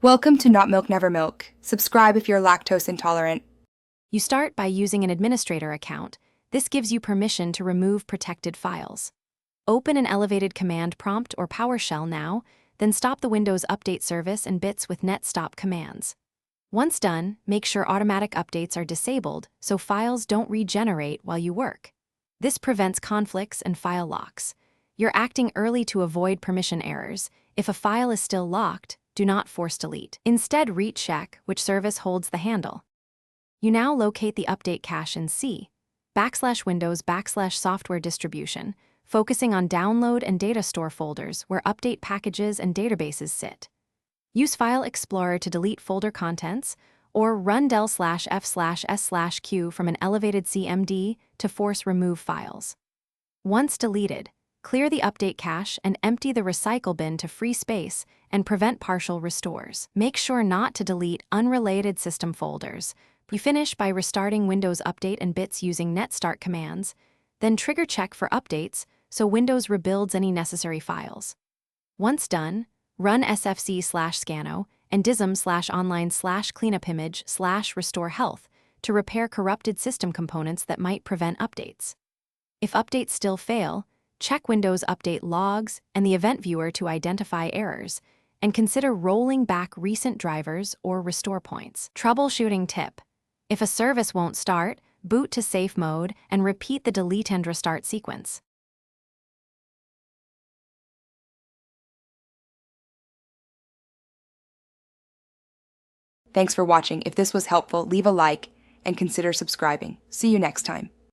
Welcome to Not Milk Never Milk. Subscribe if you're lactose intolerant. You start by using an administrator account. This gives you permission to remove protected files. Open an elevated command prompt or PowerShell now, then stop the Windows Update service and bits with netstop commands. Once done, make sure automatic updates are disabled so files don't regenerate while you work. This prevents conflicts and file locks. You're acting early to avoid permission errors. If a file is still locked, do not force delete. Instead, recheck which service holds the handle. You now locate the update cache in C/Windows/software distribution, focusing on download and data store folders where update packages and databases sit. Use File Explorer to delete folder contents, or run del/f/s/q from an elevated CMD to force remove files. Once deleted, clear the update cache and empty the recycle bin to free space and prevent partial restores. Make sure not to delete unrelated system folders. You finish by restarting Windows Update and bits using netstart commands, then trigger check for updates so Windows rebuilds any necessary files. Once done, run sfc/scano and dism/online/cleanupimage/restore health to repair corrupted system components that might prevent updates. If updates still fail, check Windows Update logs and the event viewer to identify errors, and consider rolling back recent drivers or restore points. Troubleshooting tip: if a service won't start, boot to safe mode and repeat the delete and restart sequence. Thanks for watching. If this was helpful, leave a like and consider subscribing. See you next time.